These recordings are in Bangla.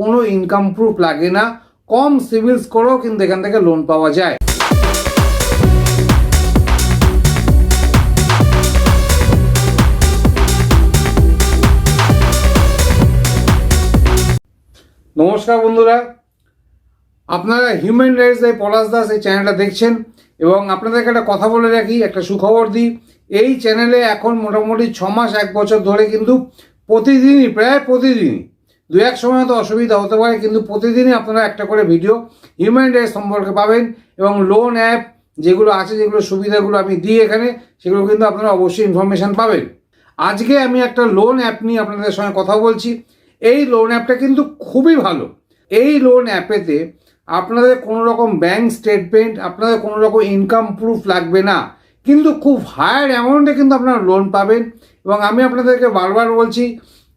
কোনো ইনকাম প্রুফ লাগে না, কম সিভিল স্কোরেও কিন্তু এখান থেকে লোন পাওয়া যায়। নমস্কার বন্ধুরা, আপনারা হিউম্যান রাইটস বাই পলাশ দাস এই চ্যানেলটা দেখছেন এবং আপনাদেরকে একটা কথা বলে রাখি, একটা সুখবর দিই। এই চ্যানেলে এখন মোটামুটি 6 মাস 1 বছর ধরে কিন্তু প্রতিদিনই, প্রায় প্রতিদিনই, দু এক সময় তো অসুবিধা হতে পারে, কিন্তু প্রতিদিনই আপনারা একটা করে ভিডিও হিউম্যান রাইটস সম্পর্কে পাবেন এবং লোন অ্যাপ যেগুলো আছে, যেগুলো সুবিধাগুলো আমি দিই এখানে, সেগুলো কিন্তু আপনারা অবশ্যই ইনফরমেশান পাবেন। আজকে আমি একটা লোন অ্যাপ নিয়ে আপনাদের সঙ্গে কথা বলছি। এই লোন অ্যাপটা কিন্তু খুবই ভালো। এই লোন অ্যাপেতে আপনাদের কোনো রকম ব্যাংক স্টেটমেন্ট, আপনাদের কোনো রকম ইনকাম প্রুফ লাগবে না, কিন্তু খুব হায়ার অ্যামাউন্টে কিন্তু আপনারা লোন পাবেন। এবং আমি আপনাদেরকে বারবার বলছি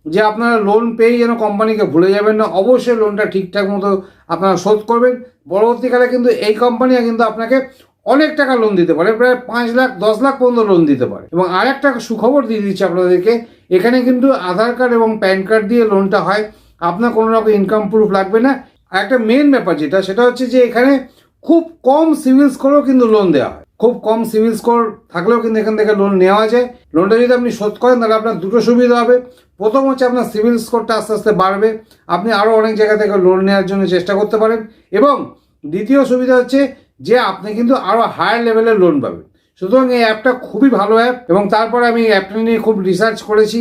যে আপনারা লোন পেয়ে যেন কোম্পানিকে ভুলে যাবেন না, অবশ্যই লোনটা ঠিকঠাক মতো আপনারা শোধ করবেন। পরবর্তীকালে কিন্তু এই কোম্পানি কিন্তু আপনাকে অনেক টাকা লোন দিতে পারে, প্রায় 5 লাখ 10 লাখ পর্যন্ত লোন দিতে পারে। এবং আর একটা সুখবর দিয়ে দিচ্ছি আপনাদেরকে, এখানে কিন্তু আধার কার্ড এবং প্যান কার্ড দিয়ে লোনটা হয়, আপনার কোনো রকম ইনকাম প্রুফ লাগবে না। আর একটা মেন ব্যাপার সেটা হচ্ছে যে এখানে খুব কম সিভিল স্কোরেও কিন্তু লোন দেওয়া হয়। খুব কম সিভিল স্কোর থাকলেও কিন্তু এখান থেকে লোন নেওয়া যায়। লোনটা যদি আপনি শোধ করেন তাহলে আপনার দুটো সুবিধা হবে। প্রথম হচ্ছে আপনার সিভিল স্কোরটা আস্তে আস্তে বাড়বে, আপনি আরও অনেক জায়গা থেকে লোন নেওয়ার জন্য চেষ্টা করতে পারেন। এবং দ্বিতীয় সুবিধা হচ্ছে যে আপনি কিন্তু আরও হায়ার লেভেলের লোন পাবেন। সুতরাং এই অ্যাপটা খুবই ভালো অ্যাপ। এবং তারপরে আমি এই অ্যাপটা নিয়ে খুব রিসার্চ করেছি,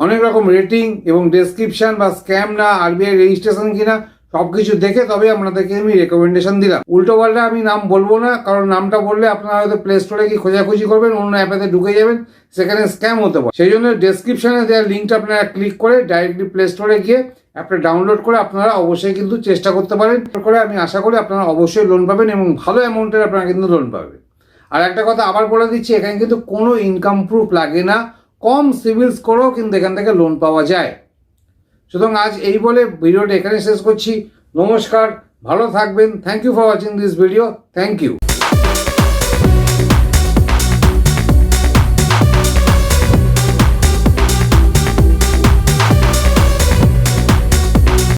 অনেক রকম রেটিং এবং ডেসক্রিপশন বা স্ক্যাম না আরবিআই রেজিস্ট্রেশন কিনা সব কিছু দেখে তবে আপনাদেরকে আমি রেকমেন্ডেশন দিলাম। উল্টো পাল্টা আমি নাম বলবো না, কারণ নামটা বললে আপনারা হয়তো প্লে স্টোরে গিয়ে খোঁজাখুঁজি করবেন, অন্য অ্যাপেতে ঢুকে যাবেন, সেখানে স্ক্যাম হতে পারে। সেই জন্য ডেসক্রিপশনে দেওয়ার লিঙ্কটা আপনারা ক্লিক করে ডাইরেক্টলি প্লে স্টোরে গিয়ে অ্যাপটা ডাউনলোড করে আপনারা অবশ্যই কিন্তু চেষ্টা করতে পারেন। করে আমি আশা করি আপনারা অবশ্যই লোন পাবেন এবং ভালো অ্যামাউন্টের আপনারা কিন্তু লোন পাবেন। আর একটা কথা আবার বলে দিচ্ছি, এখানে কিন্তু কোনো ইনকাম প্রুফ লাগে না, কম সিভিল স্কোরেও কিন্তু এখান থেকে লোন পাওয়া যায়। সুতরাং আজ এই বলে ভিডিওটা এখানে শেষ করছি। নমস্কার, ভালো থাকবেন। Thank you for watching this video. Thank you.